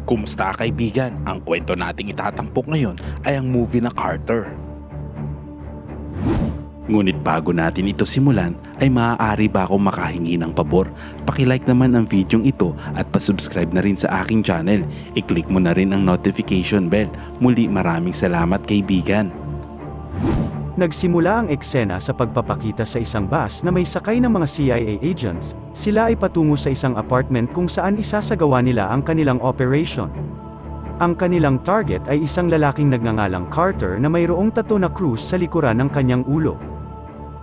Kumusta kaibigan? Ang kwento nating itatampok ngayon ay ang movie na Carter. Ngunit bago natin ito simulan, ay maaari ba akong makahingi ng pabor? Pakilike naman ang videong ito at pasubscribe na rin sa aking channel. I-click mo na rin ang notification bell. Muli maraming salamat kaibigan. Nagsimula ang eksena sa pagpapakita sa isang bus na may sakay ng mga CIA agents. Sila ay patungo sa isang apartment kung saan isasagawa nila ang kanilang operation. Ang kanilang target ay isang lalaking nagngangalang Carter na mayroong tattoo na krus sa likuran ng kanyang ulo.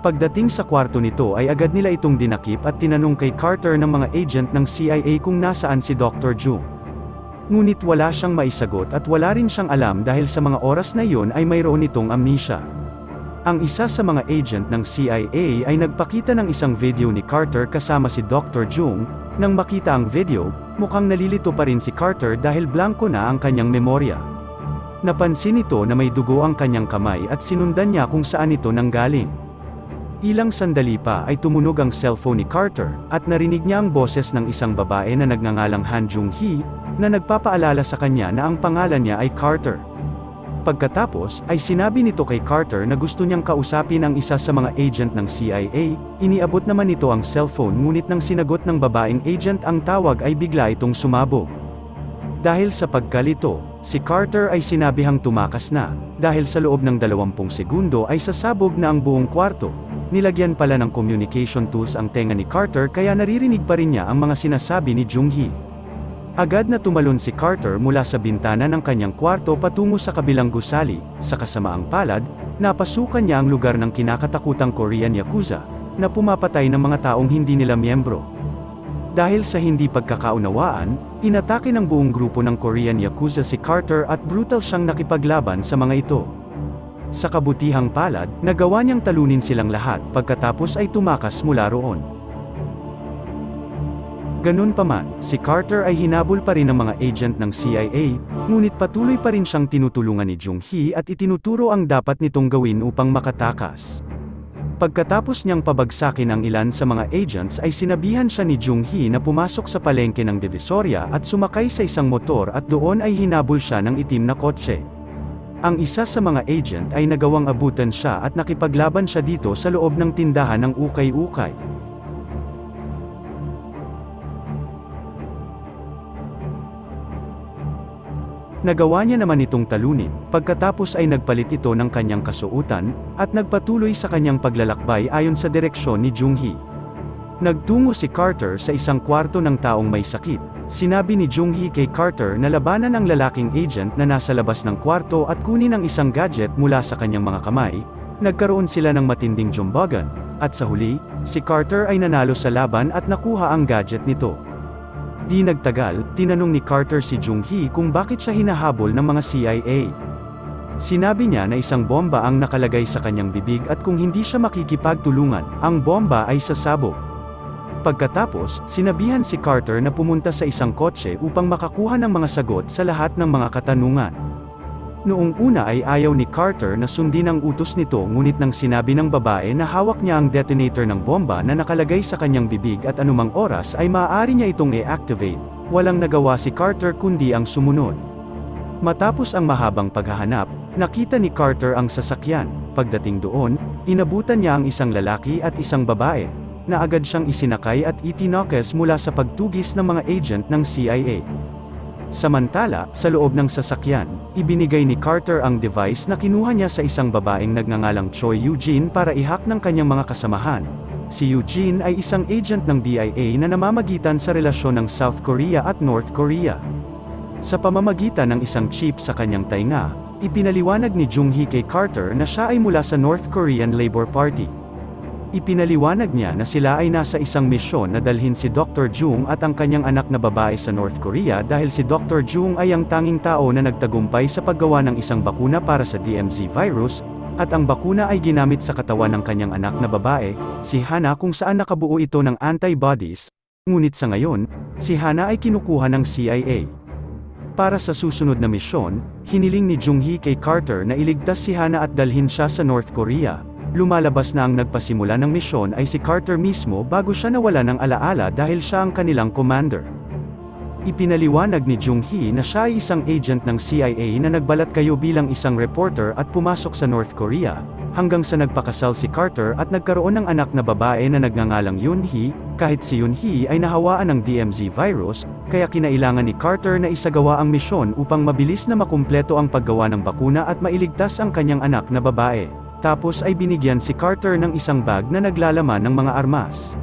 Pagdating sa kwarto nito ay agad nila itong dinakip at tinanong kay Carter ng mga agent ng CIA kung nasaan si Dr. Jung. Ngunit wala siyang maisagot at wala rin siyang alam dahil sa mga oras na iyon ay mayroon itong amnesia. Ang isa sa mga agent ng CIA ay nagpakita ng isang video ni Carter kasama si Dr. Jung. Nang makita ang video, mukhang nalilito pa rin si Carter dahil blanko na ang kanyang memorya. Napansin nito na may dugo ang kanyang kamay at sinundan niya kung saan ito nanggaling. Ilang sandali pa ay tumunog ang cellphone ni Carter, at narinig niya ang boses ng isang babae na nagngangalang Han Jung-hee, na nagpapaalala sa kanya na ang pangalan niya ay Carter. Pagkatapos, ay sinabi nito kay Carter na gusto niyang kausapin ang isa sa mga agent ng CIA, iniabot naman nito ang cellphone ngunit nang sinagot ng babaeng agent ang tawag ay bigla itong sumabog. Dahil sa pagkalito, si Carter ay sinabihang tumakas na, dahil sa loob ng 20 segundo ay sasabog na ang buong kwarto. Nilagyan pala ng communication tools ang tenga ni Carter kaya naririnig pa rin niya ang mga sinasabi ni Jung-hee. Agad na tumalon si Carter mula sa bintana ng kanyang kwarto patungo sa kabilang gusali. Sa kasamaang palad, napasukan niya ang lugar ng kinakatakutang Korean Yakuza, na pumapatay ng mga taong hindi nila miyembro. Dahil sa hindi pagkakaunawaan, inatake ng buong grupo ng Korean Yakuza si Carter at brutal siyang nakipaglaban sa mga ito. Sa kabutihang palad, nagawa niyang talunin silang lahat pagkatapos ay tumakas mula roon. Ganun pa man, si Carter ay hinabol pa rin ng mga agent ng CIA, ngunit patuloy pa rin siyang tinutulungan ni Jung-hee at itinuturo ang dapat nitong gawin upang makatakas. Pagkatapos niyang pabagsakin ang ilan sa mga agents ay sinabihan siya ni Jung-hee na pumasok sa palengke ng Divisoria at sumakay sa isang motor at doon ay hinabol siya ng itim na kotse. Ang isa sa mga agent ay nagawang abutan siya at nakipaglaban siya dito sa loob ng tindahan ng ukay-ukay. Nagawa niya naman itong talunin, pagkatapos ay nagpalit ito ng kanyang kasuotan, at nagpatuloy sa kanyang paglalakbay ayon sa direksyon ni Jung-hee. Nagtungo si Carter sa isang kwarto ng taong may sakit. Sinabi ni Jung-hee kay Carter na labanan ang lalaking agent na nasa labas ng kwarto at kunin ang isang gadget mula sa kanyang mga kamay. Nagkaroon sila ng matinding jumbagan, at sa huli, si Carter ay nanalo sa laban at nakuha ang gadget nito. Di nagtagal, tinanong ni Carter si Jung-hee kung bakit siya hinahabol ng mga CIA. Sinabi niya na isang bomba ang nakalagay sa kanyang bibig at kung hindi siya makikipagtulungan, ang bomba ay sasabog. Pagkatapos, sinabihan si Carter na pumunta sa isang kotse upang makakuha ng mga sagot sa lahat ng mga katanungan. Noong una ay ayaw ni Carter na sundin ang utos nito ngunit nang sinabi ng babae na hawak niya ang detonator ng bomba na nakalagay sa kanyang bibig at anumang oras ay maaari niya itong i-activate, walang nagawa si Carter kundi ang sumunod. Matapos ang mahabang paghahanap, nakita ni Carter ang sasakyan. Pagdating doon, inabutan niya ang isang lalaki at isang babae, na agad siyang isinakay at itinakes mula sa pagtugis ng mga agent ng CIA. Samantala, sa loob ng sasakyan, ibinigay ni Carter ang device na kinuha niya sa isang babaeng nagngangalang Choi Eugene para i-hack ng kanyang mga kasamahan. Si Eugene ay isang agent ng BIA na namamagitan sa relasyon ng South Korea at North Korea. Sa pamamagitan ng isang chip sa kanyang tainga, ipinaliwanag ni Jung-hee kay Carter na siya ay mula sa North Korean Labor Party. Ipinaliwanag niya na sila ay nasa isang misyon na dalhin si Dr. Jung at ang kanyang anak na babae sa North Korea dahil si Dr. Jung ay ang tanging tao na nagtagumpay sa paggawa ng isang bakuna para sa DMZ virus, at ang bakuna ay ginamit sa katawan ng kanyang anak na babae, si Hana, kung saan nakabuo ito ng antibodies, ngunit sa ngayon, si Hana ay kinukuha ng CIA. Para sa susunod na misyon, hiniling ni Jung-hee kay Carter na iligtas si Hana at dalhin siya sa North Korea. Lumalabas na ang nagpasimula ng misyon ay si Carter mismo bago siya nawala ng alaala dahil siya ang kanilang commander. Ipinaliwanag ni Jung-hee na siya ay isang agent ng CIA na nagbalat kayo bilang isang reporter at pumasok sa North Korea, hanggang sa nagpakasal si Carter at nagkaroon ng anak na babae na nagngangalang Yoon-hee, kahit si Yoon-hee ay nahawaan ng DMZ virus, kaya kinailangan ni Carter na isagawa ang misyon upang mabilis na makumpleto ang paggawa ng bakuna at mailigtas ang kanyang anak na babae. Tapos ay binigyan si Carter ng isang bag na naglalaman ng mga armas.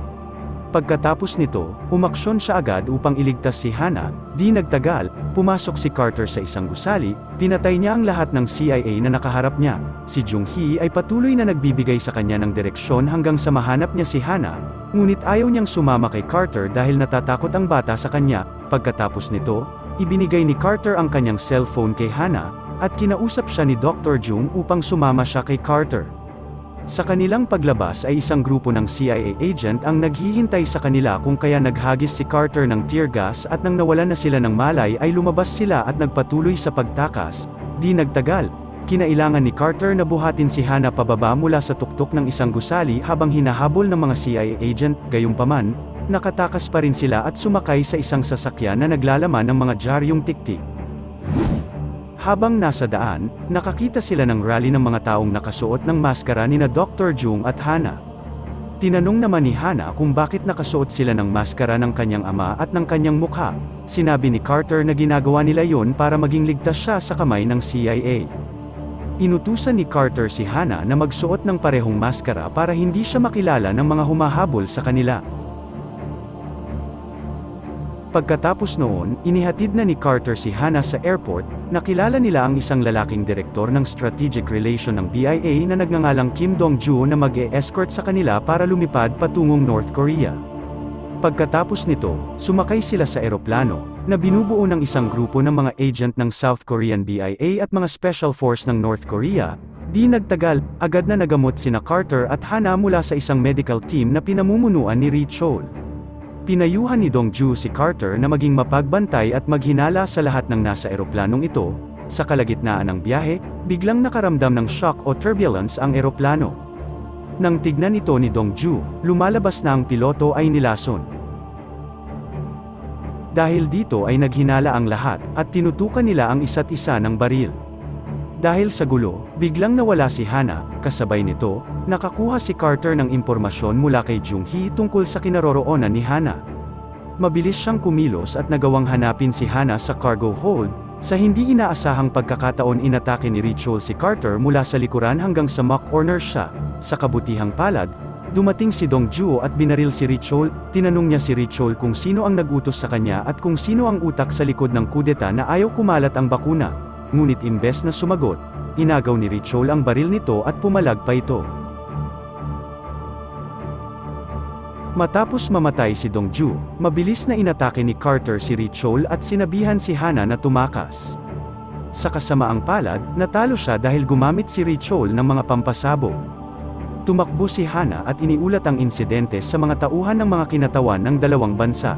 Pagkatapos nito, umaksyon siya agad upang iligtas si Hana. Di nagtagal, pumasok si Carter sa isang gusali, pinatay niya ang lahat ng CIA na nakaharap niya. Si Jung-hee ay patuloy na nagbibigay sa kanya ng direksyon hanggang sa mahanap niya si Hana, ngunit ayaw niyang sumama kay Carter dahil natatakot ang bata sa kanya. Pagkatapos nito, ibinigay ni Carter ang kanyang cellphone kay Hana, at kinausap siya ni Dr. Jung upang sumama siya kay Carter. Sa kanilang paglabas ay isang grupo ng CIA agent ang naghihintay sa kanila kung kaya naghagis si Carter ng tear gas at nang nawalan na sila ng malay ay lumabas sila at nagpatuloy sa pagtakas. Di nagtagal, kinailangan ni Carter na buhatin si Hana pababa mula sa tuktok ng isang gusali habang hinahabol ng mga CIA agent. Gayunpaman, nakatakas pa rin sila at sumakay sa isang sasakyan na naglalaman ng mga dyaryong tiktik. Habang nasa daan, nakakita sila ng rally ng mga taong nakasuot ng maskara nina Dr. Jung at Hana. Tinanong naman ni Hana kung bakit nakasuot sila ng maskara ng kanyang ama at ng kanyang mukha. Sinabi ni Carter na ginagawa nila yon para maging ligtas siya sa kamay ng CIA. Inutusan ni Carter si Hana na magsuot ng parehong maskara para hindi siya makilala ng mga humahabol sa kanila. Pagkatapos noon, inihatid na ni Carter si Hana sa airport. Nakilala nila ang isang lalaking direktor ng Strategic Relation ng BIA na nagngangalang Kim Dong-ju na mag-e-escort sa kanila para lumipad patungong North Korea. Pagkatapos nito, sumakay sila sa eroplano, na binubuo ng isang grupo ng mga agent ng South Korean BIA at mga Special Force ng North Korea. Di nagtagal, agad na nagamot sina Carter at Hana mula sa isang medical team na pinamumunuan ni Ri Chol. Pinayuhan ni Dong-ju si Carter na maging mapagbantay at maghinala sa lahat ng nasa eroplanong ito. Sa kalagitnaan ng biyahe, biglang nakaramdam ng shock o turbulence ang eroplano. Nang tignan ito ni Dong-ju, lumalabas na ang piloto ay nilason. Dahil dito ay naghinala ang lahat, at tinutukan nila ang isa't isa ng baril. Dahil sa gulo, biglang nawala si Hana. Kasabay nito, nakakuha si Carter ng impormasyon mula kay Jung-hee tungkol sa kinaroroonan ni Hana. Mabilis siyang kumilos at nagawang hanapin si Hana sa cargo hold. Sa hindi inaasahang pagkakataon inatake ni Ri Chol si Carter mula sa likuran hanggang sa mock corner siya. Sa kabutihang palad, dumating si Dong-ju at binaril si Ri Chol. Tinanong niya si Ri Chol kung sino ang nagutos sa kanya at kung sino ang utak sa likod ng kudeta na ayaw kumalat ang bakuna. Ngunit imbes na sumagot, inagaw ni Ri Chol ang baril nito at pumalag pa ito. Matapos mamatay si Dong-ju, mabilis na inatake ni Carter si Ri Chol at sinabihan si Hana na tumakas. Sa kasamaang palad, natalo siya dahil gumamit si Ri Chol ng mga pampasabog. Tumakbo si Hana at iniulat ang insidente sa mga tauhan ng mga kinatawan ng dalawang bansa.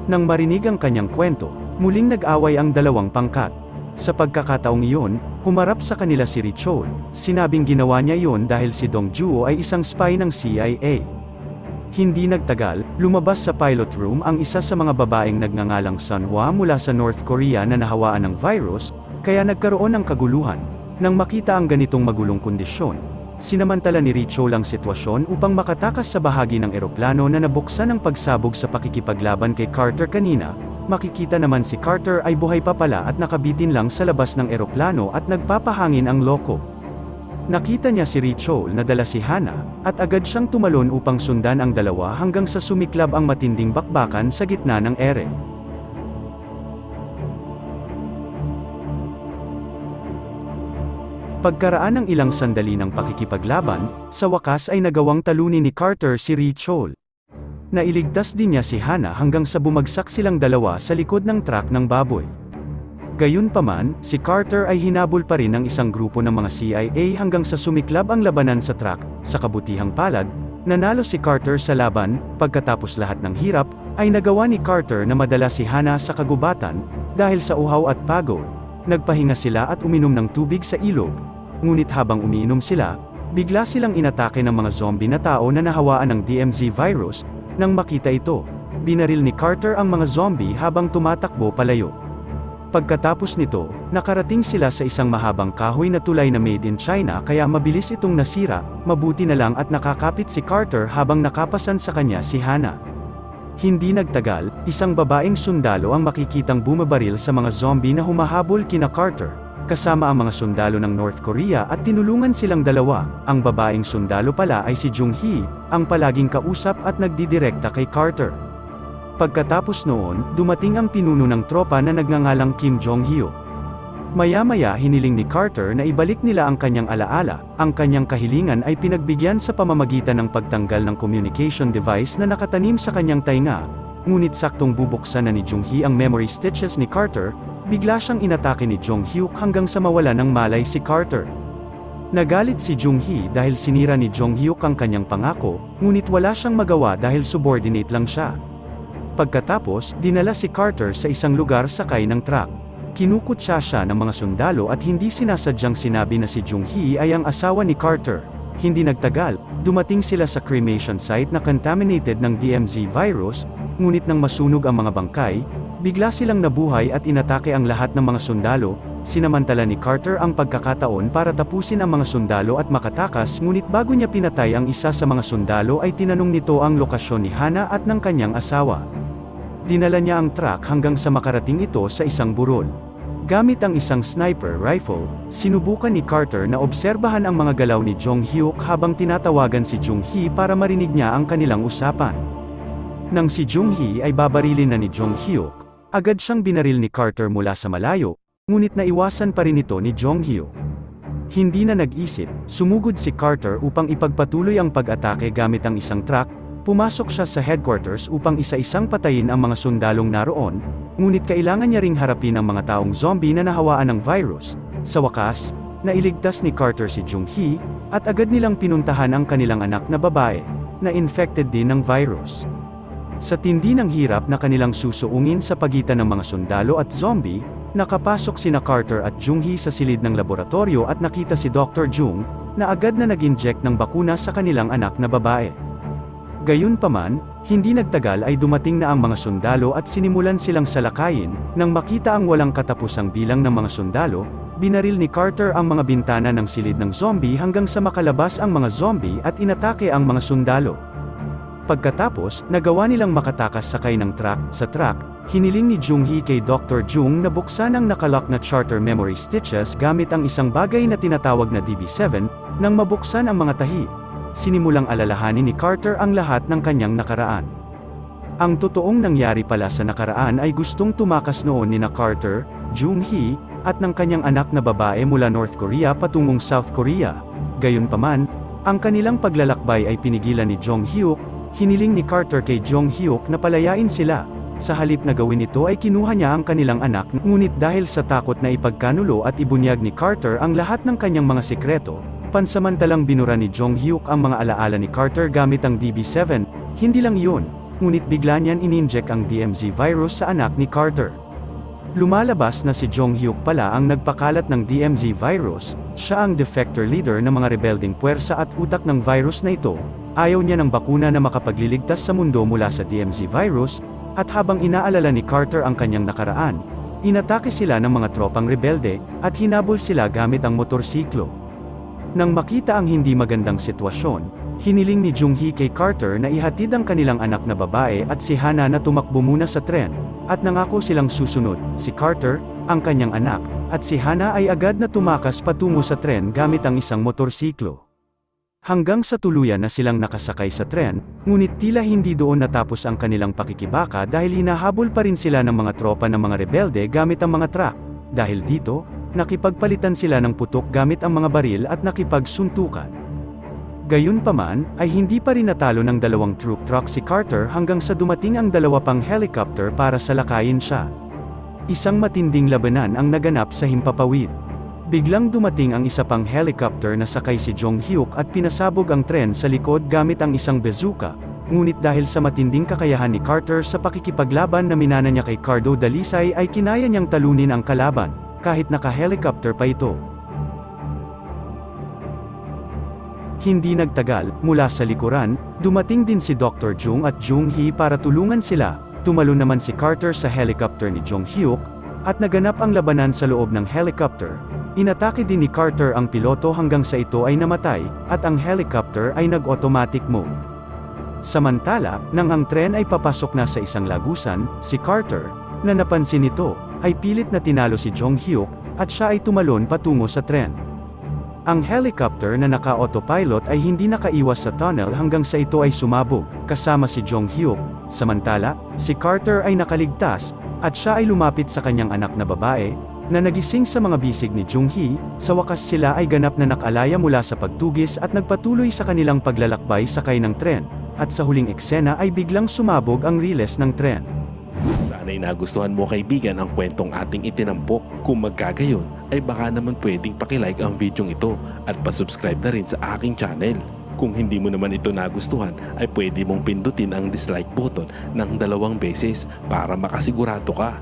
Nang marinig ang kanyang kwento, muling nag-away ang dalawang pangkat. Sa pagkakataong iyon, humarap sa kanila si Ri Chol. Sinabing ginawa niya iyon dahil si Dong-ju ay isang spy ng CIA. Hindi nagtagal, lumabas sa pilot room ang isa sa mga babaeng nagngangalang Sunhwa mula sa North Korea na nahawaan ng virus, kaya nagkaroon ng kaguluhan. Nang makita ang ganitong magulong kondisyon, sinamantala ni Ri Chol ang sitwasyon upang makatakas sa bahagi ng eroplano na nabuksan ng pagsabog sa pakikipaglaban kay Carter kanina. Makikita naman si Carter ay buhay pa pala at nakabitin lang sa labas ng eroplano at nagpapahangin ang loko. Nakita niya si Ri Chol na dala si Hana, at agad siyang tumalon upang sundan ang dalawa hanggang sa sumiklab ang matinding bakbakan sa gitna ng ere. Pagkaraan ng ilang sandali ng pakikipaglaban, sa wakas ay nagawang talunin ni Carter si Ri Chol. Nailigtas din niya si Hana hanggang sa bumagsak silang dalawa sa likod ng truck ng baboy. Gayunpaman, si Carter ay hinabol pa rin ng isang grupo ng mga CIA hanggang sa sumiklab ang labanan sa truck. Sa kabutihang palad, nanalo si Carter sa laban. Pagkatapos lahat ng hirap, ay nagawa ni Carter na madala si Hana sa kagubatan. Dahil sa uhaw at pagod, nagpahinga sila at uminom ng tubig sa ilog. Ngunit habang umiinom sila, bigla silang inatake ng mga zombie na tao na nahawaan ng DMZ virus. Nang makita ito, binaril ni Carter ang mga zombie habang tumatakbo palayo. Pagkatapos nito, nakarating sila sa isang mahabang kahoy na tulay na made in China kaya mabilis itong nasira, mabuti na lang at nakakapit si Carter habang nakapasan sa kanya si Hannah. Hindi nagtagal, isang babaeng sundalo ang makikitang bumabaril sa mga zombie na humahabol kina Carter, kasama ang mga sundalo ng North Korea at tinulungan silang dalawa. Ang babaeng sundalo pala ay si Jung-hee, ang palaging kausap at nagdidirekta kay Carter. Pagkatapos noon, dumating ang pinuno ng tropa na nagngangalang Kim Jong-hyo. Maya-maya hiniling ni Carter na ibalik nila ang kanyang alaala, ang kanyang kahilingan ay pinagbigyan sa pamamagitan ng pagtanggal ng communication device na nakatanim sa kanyang tainga, ngunit saktong bubuksan na ni Jung-hee ang memory stitches ni Carter, bigla siyang inatake ni Jong-hyuk hanggang sa mawala ng malay si Carter. Nagalit si Jung-hee dahil sinira ni Jong-hyuk ang kanyang pangako, ngunit wala siyang magawa dahil subordinate lang siya. Pagkatapos, dinala si Carter sa isang lugar sakay ng truck. Kinukutsa siya ng mga sundalo at hindi sinasadyang sinabi na si Jung-hee ay ang asawa ni Carter. Hindi nagtagal, dumating sila sa cremation site na contaminated ng DMZ virus, ngunit nang masunog ang mga bangkay, bigla silang nabuhay at inatake ang lahat ng mga sundalo. Sinamantala ni Carter ang pagkakataon para tapusin ang mga sundalo at makatakas, ngunit bago niya pinatay ang isa sa mga sundalo ay tinanong nito ang lokasyon ni Hannah at ng kanyang asawa. Dinala niya ang truck hanggang sa makarating ito sa isang burol. Gamit ang isang sniper rifle, sinubukan ni Carter na obserbahan ang mga galaw ni Jong-hyuk habang tinatawagan si Jung-hee para marinig niya ang kanilang usapan. Nang si Jung-hee ay babarilin na ni Jong-hyuk, agad siyang binaril ni Carter mula sa malayo, ngunit naiwasan pa rin ito ni Jong-hyuk. Hindi na nag-isip, sumugod si Carter upang ipagpatuloy ang pag-atake gamit ang isang truck. Pumasok siya sa headquarters upang isa-isang patayin ang mga sundalong naroon, ngunit kailangan niya ring harapin ang mga taong zombie na nahawaan ng virus. Sa wakas, nailigtas ni Carter si Jung-hee, at agad nilang pinuntahan ang kanilang anak na babae, na infected din ng virus. Sa tindi ng hirap na kanilang susuungin sa pagitan ng mga sundalo at zombie, nakapasok sina Carter at Jung-hee sa silid ng laboratorio at nakita si Dr. Jung, na agad na nag-inject ng bakuna sa kanilang anak na babae. Gayunpaman, hindi nagtagal ay dumating na ang mga sundalo at sinimulan silang salakayin. Nang makita ang walang katapusang bilang ng mga sundalo, binaril ni Carter ang mga bintana ng silid ng zombie hanggang sa makalabas ang mga zombie at inatake ang mga sundalo. Pagkatapos, nagawa nilang makatakas sakay ng truck. Sa truck, hiniling ni Jung-hee kay Dr. Jung na buksan ang nakalock na charter memory stitches gamit ang isang bagay na tinatawag na DB7, nang mabuksan ang mga tahi. Sinimulang alalahanin ni Carter ang lahat ng kanyang nakaraan. Ang totoong nangyari pala sa nakaraan ay gustong tumakas noon ni Carter, Jung-hee, at ng kanyang anak na babae mula North Korea patungong South Korea. Gayunpaman, ang kanilang paglalakbay ay pinigilan ni Jong-hyuk. Hiniling ni Carter kay Jong-hyuk na palayain sila. Sa halip na gawin ito ay kinuha niya ang kanilang anak, ngunit dahil sa takot na ipagkanulo at ibunyag ni Carter ang lahat ng kanyang mga sikreto, pansamantalang binura ni Jong-hyuk ang mga alaala ni Carter gamit ang DB7. Hindi lang yun, ngunit bigla niyan ininject ang DMZ virus sa anak ni Carter. Lumalabas na si Jong-hyuk pala ang nagpakalat ng DMZ virus. Siya ang defector leader ng mga rebelding puwersa at utak ng virus na ito. Ayaw niya ng bakuna na makapagliligtas sa mundo mula sa DMZ virus, at habang inaalala ni Carter ang kanyang nakaraan, inatake sila ng mga tropang rebelde, at hinabol sila gamit ang motorsiklo. Nang makita ang hindi magandang sitwasyon, hiniling ni Jung-hee kay Carter na ihatid ang kanilang anak na babae at si Hannah na tumakbo muna sa tren, at nangako silang susunod. Si Carter, ang kanyang anak, at si Hannah ay agad na tumakas patungo sa tren gamit ang isang motorsiklo. Hanggang sa tuluyan na silang nakasakay sa tren, ngunit tila hindi doon natapos ang kanilang pakikibaka dahil hinahabol pa rin sila ng mga tropa ng mga rebelde gamit ang mga truck. Dahil dito, nakipagpalitan sila ng putok gamit ang mga baril at nakipagsuntukan. Gayunpaman, ay hindi pa rin natalo ng dalawang troop truck si Carter hanggang sa dumating ang dalawa pang helicopter para salakayin siya. Isang matinding labanan ang naganap sa himpapawid. Biglang dumating ang isa pang helicopter na sakay si Jong-hyuk at pinasabog ang tren sa likod gamit ang isang bazooka, ngunit dahil sa matinding kakayahan ni Carter sa pakikipaglaban na minana niya kay Cardo Dalisay ay kinaya niyang talunin ang kalaban, kahit naka-helicopter pa ito. Hindi nagtagal, mula sa likuran, dumating din si Dr. Jung at Jung Hee para tulungan sila. Tumalon naman si Carter sa helicopter ni Jong Hyuk, at naganap ang labanan sa loob ng helicopter. Inatake din ni Carter ang piloto hanggang sa ito ay namatay, at ang helicopter ay nag-automatic mode. Samantala, nang ang tren ay papasok na sa isang lagusan, si Carter, na napansin ito, ay pilit na tinalo si Jong Hyuk, at siya ay tumalon patungo sa tren. Ang helicopter na naka-autopilot ay hindi nakaiwas sa tunnel hanggang sa ito ay sumabog, kasama si Jong Hyuk. Samantala, si Carter ay nakaligtas, at siya ay lumapit sa kanyang anak na babae, na nagising sa mga bisig ni Jung Hee. Sa wakas sila ay ganap na nakalaya mula sa pagtugis at nagpatuloy sa kanilang paglalakbay sakay ng tren, at sa huling eksena ay biglang sumabog ang riles ng tren. Sana'y nagustuhan mo kaibigan ang kwentong ating itinampok. Kung magkagayon, ay baka naman pwedeng pakilike ang videong ito at pasubscribe na rin sa aking channel. Kung hindi mo naman ito nagustuhan, ay pwede mong pindutin ang dislike button ng 2 beses para makasigurado ka.